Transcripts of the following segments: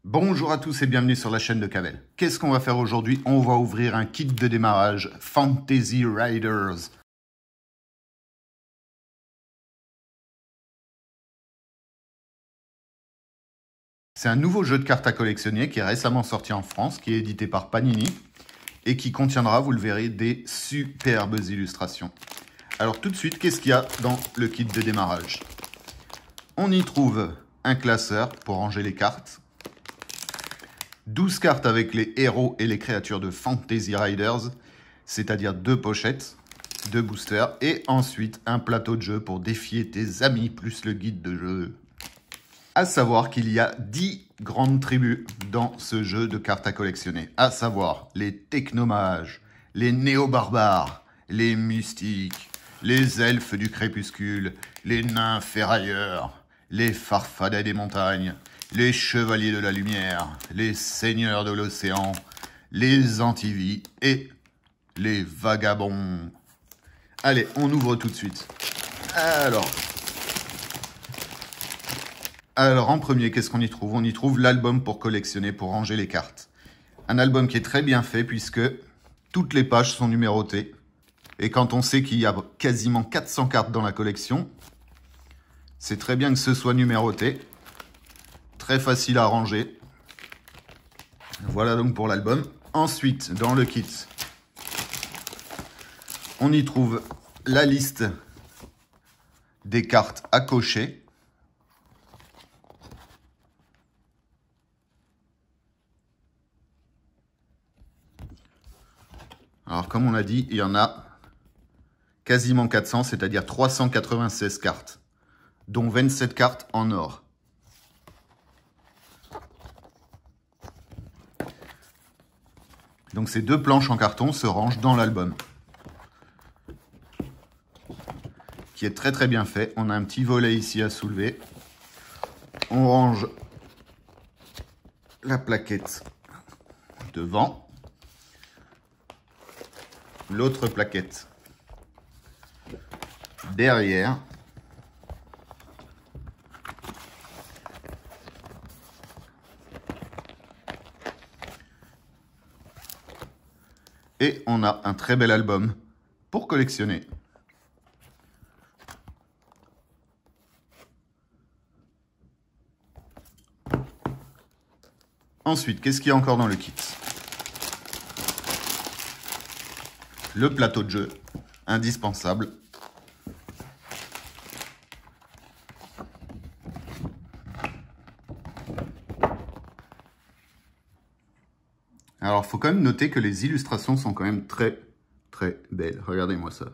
Bonjour à tous et bienvenue sur la chaîne de Cavell. Qu'est-ce qu'on va faire aujourd'hui? On va ouvrir un kit de démarrage Fantasy Riders. C'est un nouveau jeu de cartes à collectionner qui est récemment sorti en France, qui est édité par Panini et qui contiendra, vous le verrez, des superbes illustrations. Alors tout de suite, qu'est-ce qu'il y a dans le kit de démarrage? On y trouve un classeur pour ranger les cartes, 12 cartes avec les héros et les créatures de Fantasy Riders, c'est-à-dire 2 pochettes, 2 boosters, et ensuite un plateau de jeu pour défier tes amis, plus le guide de jeu. À savoir qu'il y a 10 grandes tribus dans ce jeu de cartes à collectionner. À savoir les technomages, les néo-barbares, les mystiques, les elfes du crépuscule, les nains ferrailleurs, les farfadets des montagnes, les chevaliers de la lumière, les seigneurs de l'océan, les antivies et les vagabonds. Allez, on ouvre tout de suite. Alors en premier, qu'est-ce qu'on y trouve? On y trouve l'album pour collectionner, pour ranger les cartes. Un album qui est très bien fait puisque toutes les pages sont numérotées. Et quand on sait qu'il y a quasiment 400 cartes dans la collection, c'est très bien que ce soit numéroté. Très facile à ranger. Voilà donc pour l'album. Ensuite, dans le kit, on y trouve la liste des cartes à cocher. Alors, comme on l'a dit, il y en a quasiment 400, c'est-à-dire 396 cartes, dont 27 cartes en or. Donc, ces 2 planches en carton se rangent dans l'album, qui est très très bien fait. On a un petit volet ici à soulever. On range la plaquette devant. L'autre plaquette derrière. Et on a un très bel album pour collectionner. Ensuite, qu'est-ce qu'il y a encore dans le kit? Le plateau de jeu, indispensable. Alors, il faut quand même noter que les illustrations sont quand même très, très belles. Regardez-moi ça.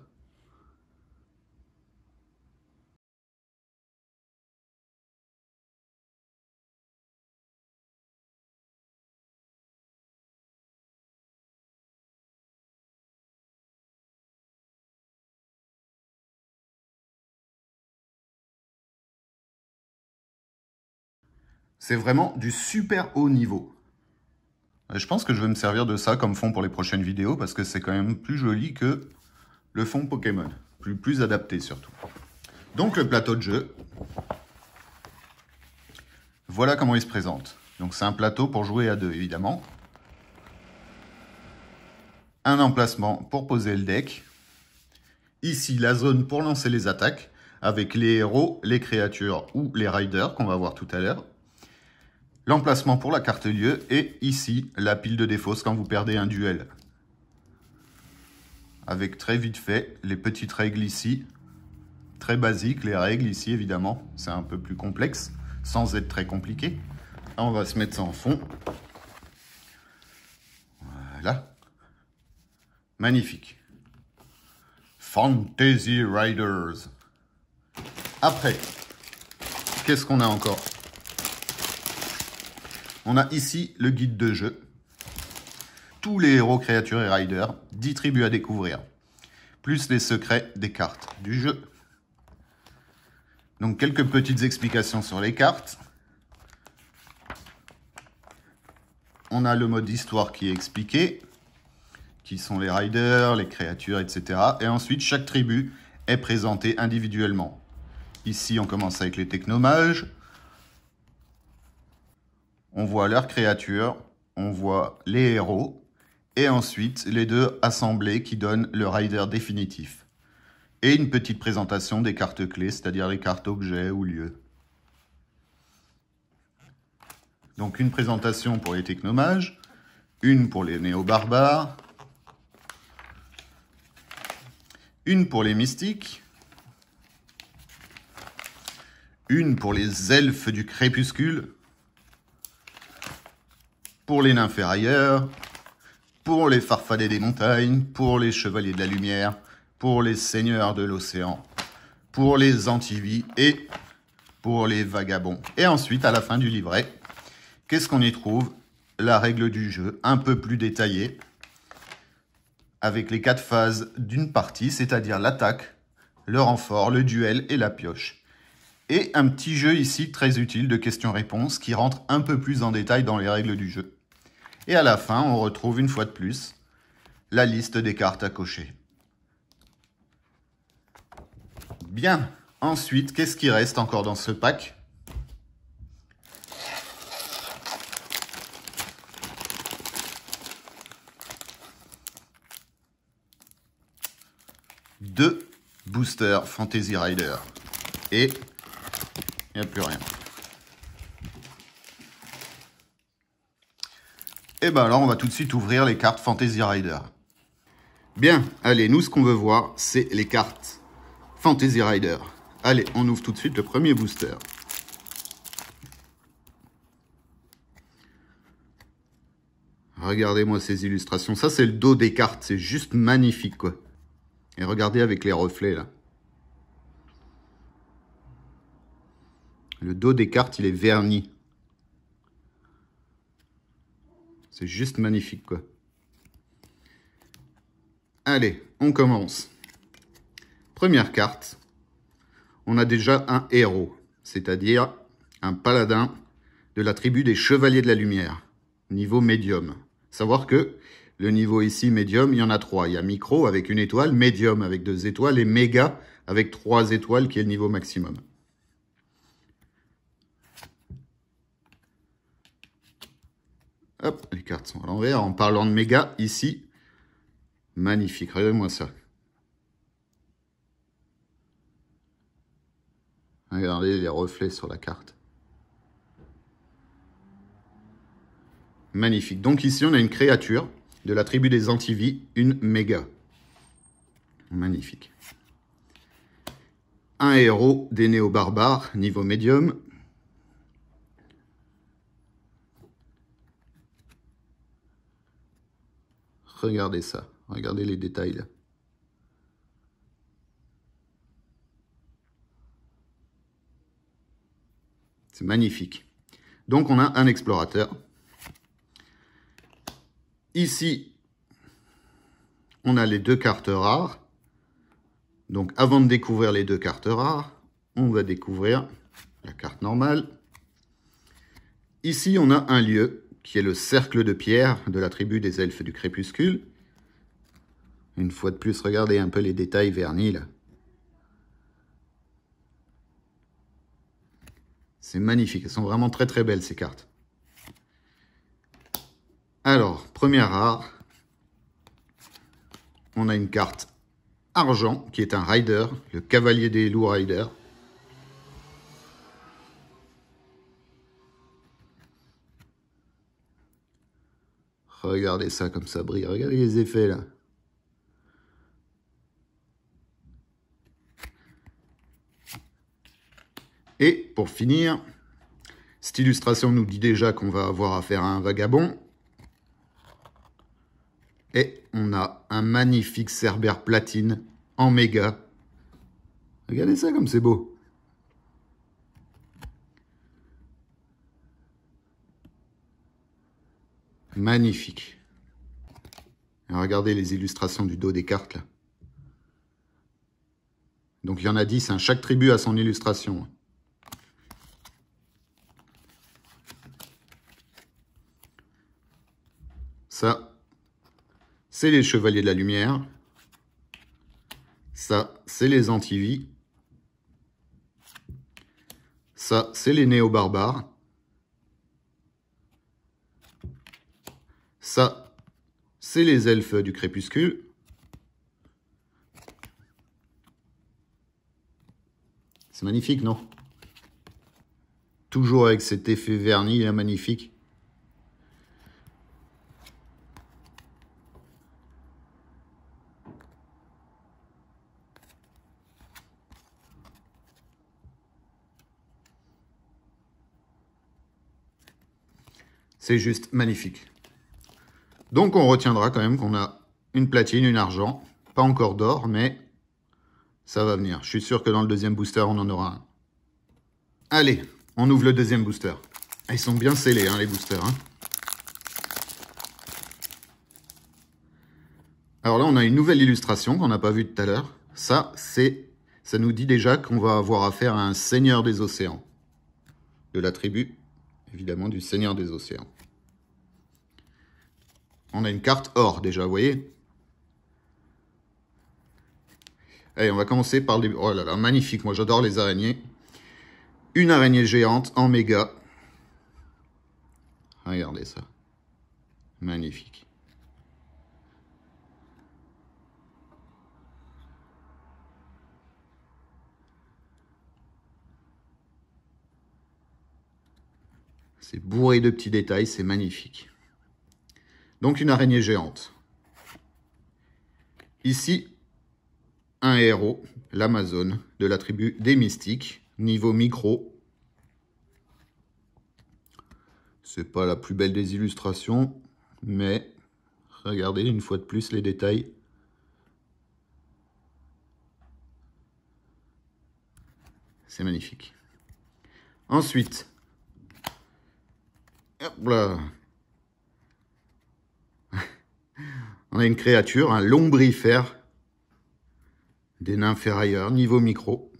C'est vraiment du super haut niveau. Je pense que je vais me servir de ça comme fond pour les prochaines vidéos parce que c'est quand même plus joli que le fond Pokémon. Plus adapté surtout. Donc le plateau de jeu. Voilà comment il se présente. Donc c'est un plateau pour jouer à 2 évidemment. Un emplacement pour poser le deck. Ici la zone pour lancer les attaques avec les héros, les créatures ou les riders qu'on va voir tout à l'heure. L'emplacement pour la carte lieu et ici la pile de défausse quand vous perdez un duel. Avec très vite fait les petites règles ici. Très basiques les règles ici évidemment. C'est un peu plus complexe sans être très compliqué. Là, on va se mettre ça en fond. Voilà. Magnifique. Fantasy Riders. Après, qu'est-ce qu'on a encore? On a ici le guide de jeu. Tous les héros, créatures et riders, 10 tribus à découvrir. Plus les secrets des cartes du jeu. Donc quelques petites explications sur les cartes. On a le mode histoire qui est expliqué. Qui sont les riders, les créatures, etc. Et ensuite, chaque tribu est présentée individuellement. Ici, on commence avec les technomages. on voit leurs créatures, on voit les héros, et ensuite les deux assemblés qui donnent le rider définitif. Et une petite présentation des cartes clés, c'est-à-dire les cartes objets ou lieux. Donc une présentation pour les technomages, une pour les néo-barbares, une pour les mystiques, une pour les elfes du crépuscule, pour les nymphérailleurs, pour les farfadets des montagnes, pour les chevaliers de la lumière, pour les seigneurs de l'océan, pour les antivies et pour les vagabonds. Et ensuite, à la fin du livret, qu'est-ce qu'on y trouve? La règle du jeu, un peu plus détaillée, avec les 4 phases d'une partie, c'est-à-dire l'attaque, le renfort, le duel et la pioche. Et un petit jeu ici très utile de questions-réponses qui rentre un peu plus en détail dans les règles du jeu. Et à la fin, on retrouve une fois de plus la liste des cartes à cocher. Bien, ensuite, qu'est-ce qui reste encore dans ce pack? Deux boosters Fantasy Rider. Et il n'y a plus rien. Et ben alors, on va tout de suite ouvrir les cartes Fantasy Rider. Bien, allez, nous, ce qu'on veut voir, c'est les cartes Fantasy Rider. Allez, on ouvre tout de suite le premier booster. Regardez-moi ces illustrations. Ça, c'est le dos des cartes. C'est juste magnifique, quoi. Et regardez avec les reflets, là. Le dos des cartes, il est verni. C'est juste magnifique, quoi. Allez, on commence. Première carte. On a déjà un héros, c'est-à-dire un paladin de la tribu des Chevaliers de la Lumière, niveau médium. Savoir que le niveau ici, médium, il y en a 3. Il y a micro avec 1 étoile, médium avec 2 étoiles et méga avec 3 étoiles qui est le niveau maximum. Hop, les cartes sont à l'envers. En parlant de méga, ici, magnifique. Regardez-moi ça. Regardez les reflets sur la carte. Magnifique. Donc ici, on a une créature de la tribu des Antivies, une méga. Magnifique. Un héros des néo-barbares, niveau médium. Regardez ça. Regardez les détails là. C'est magnifique. Donc on a un explorateur. Ici, on a les 2 cartes rares. Donc avant de découvrir les 2 cartes rares, on va découvrir la carte normale. Ici, on a un lieu qui est le cercle de pierre de la tribu des elfes du crépuscule. Une fois de plus, regardez un peu les détails vernis là. C'est magnifique, elles sont vraiment très très belles ces cartes. Alors, première rare, on a une carte argent qui est un rider, le cavalier des loups rider. Regardez ça comme ça brille, regardez les effets là. Et pour finir, cette illustration nous dit déjà qu'on va avoir affaire à un vagabond. Et on a un magnifique Cerbère platine en méga. Regardez ça comme c'est beau. Magnifique. Et regardez les illustrations du dos des cartes là. Donc il y en a 10, hein. Chaque tribu a son illustration. Ça, c'est les Chevaliers de la Lumière. Ça, c'est les Antivies. Ça, c'est les Néo-barbares. Ça, c'est les elfes du crépuscule. C'est magnifique, non? Toujours avec cet effet vernis, là, magnifique. C'est juste magnifique. Donc on retiendra quand même qu'on a une platine, une argent. Pas encore d'or, mais ça va venir. Je suis sûr que dans le deuxième booster, on en aura un. Allez, on ouvre le deuxième booster. Ils sont bien scellés, hein, les boosters. Hein. Alors là, on a une nouvelle illustration qu'on n'a pas vue tout à l'heure. Ça nous dit déjà qu'on va avoir affaire à un seigneur des océans. De la tribu, évidemment, du seigneur des océans. On a une carte or, déjà, vous voyez? Allez, on va commencer par les... Oh là là, magnifique, moi j'adore les araignées. Une araignée géante en méga. Regardez ça. Magnifique. C'est bourré de petits détails, c'est magnifique. Donc une araignée géante. Ici, un héros, l'Amazone, de la tribu des mystiques, niveau micro. C'est pas la plus belle des illustrations, mais regardez une fois de plus les détails. C'est magnifique. Ensuite, hop là. On a une créature, un lombrifère des nains ferrailleurs, niveau micro.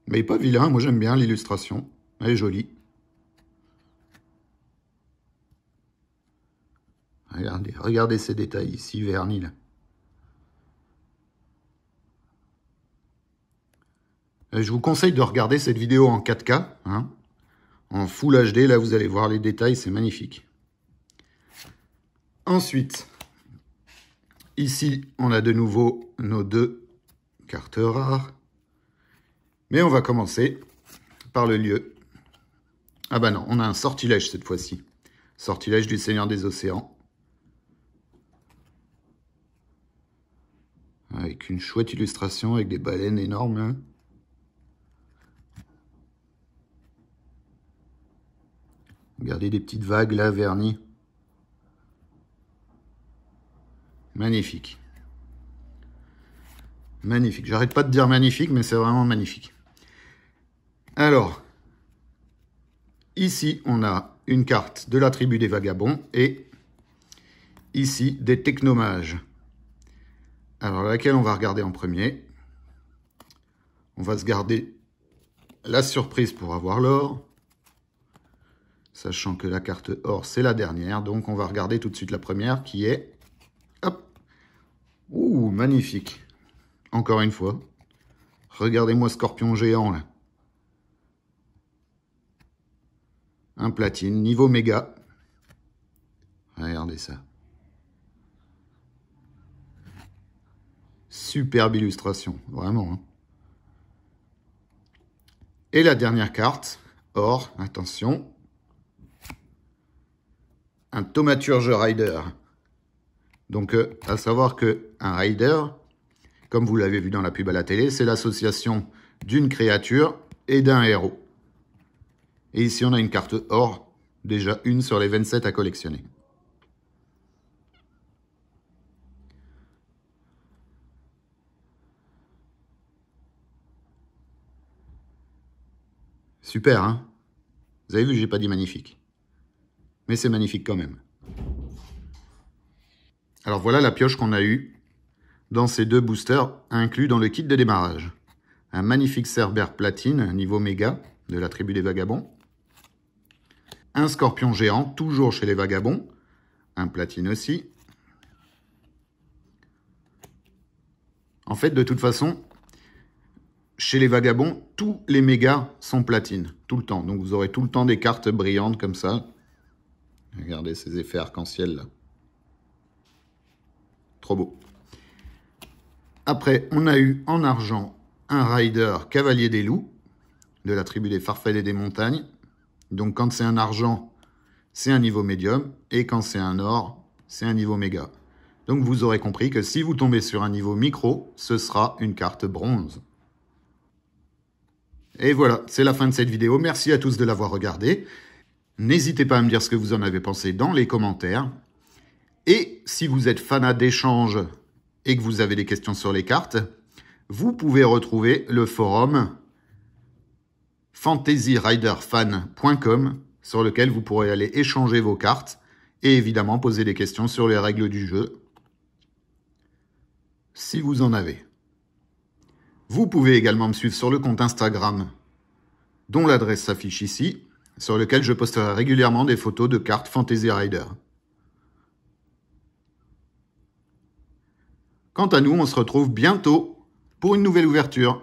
Mais pas vilain, moi j'aime bien l'illustration. Elle est jolie. Regardez ces détails ici, vernis là. Je vous conseille de regarder cette vidéo en 4K, hein, en Full HD, là vous allez voir les détails, c'est magnifique. Ensuite, ici, on a de nouveau nos deux cartes rares. Mais on va commencer par le lieu. Ah bah non, on a un sortilège cette fois-ci. Sortilège du Seigneur des Océans. Avec une chouette illustration, avec des baleines énormes. Hein. Regardez des petites vagues là, vernis. Magnifique. Magnifique. J'arrête pas de dire magnifique, mais c'est vraiment magnifique. Alors, ici, on a une carte de la tribu des vagabonds et ici, des technomages. Alors, laquelle on va regarder en premier? On va se garder la surprise pour avoir l'or. Sachant que la carte or, c'est la dernière. Donc, on va regarder tout de suite la première qui est... Hop! Ouh, magnifique. Encore une fois. Regardez-moi Scorpion géant, là. Un platine, niveau méga. Regardez ça. Superbe illustration, vraiment. Hein. Et la dernière carte, or, attention. Un thaumaturge rider. Donc, à savoir qu'un rider, comme vous l'avez vu dans la pub à la télé, c'est l'association d'une créature et d'un héros. Et ici, on a une carte or, déjà une sur les 27 à collectionner. Super, hein? Vous avez vu, j'ai pas dit magnifique. Mais c'est magnifique quand même. Alors voilà la pioche qu'on a eue dans ces deux boosters inclus dans le kit de démarrage. Un magnifique Cerbère platine, niveau méga, de la tribu des vagabonds. Un scorpion géant, toujours chez les vagabonds. Un platine aussi. En fait, de toute façon, chez les vagabonds, tous les mégas sont platines, tout le temps. Donc vous aurez tout le temps des cartes brillantes comme ça. Regardez ces effets arc-en-ciel là. Trop beau. Après, on a eu en argent un rider cavalier des loups de la tribu des Farfelles et des montagnes. Donc quand c'est un argent, c'est un niveau médium. Et quand c'est un or, c'est un niveau méga. Donc vous aurez compris que si vous tombez sur un niveau micro, ce sera une carte bronze. Et voilà, c'est la fin de cette vidéo. Merci à tous de l'avoir regardé. N'hésitez pas à me dire ce que vous en avez pensé dans les commentaires. Et si vous êtes fanat d'échange et que vous avez des questions sur les cartes, vous pouvez retrouver le forum fantasyriderfan.com sur lequel vous pourrez aller échanger vos cartes et évidemment poser des questions sur les règles du jeu, si vous en avez. Vous pouvez également me suivre sur le compte Instagram, dont l'adresse s'affiche ici, sur lequel je posterai régulièrement des photos de cartes Fantasy Rider. Quant à nous, on se retrouve bientôt pour une nouvelle ouverture.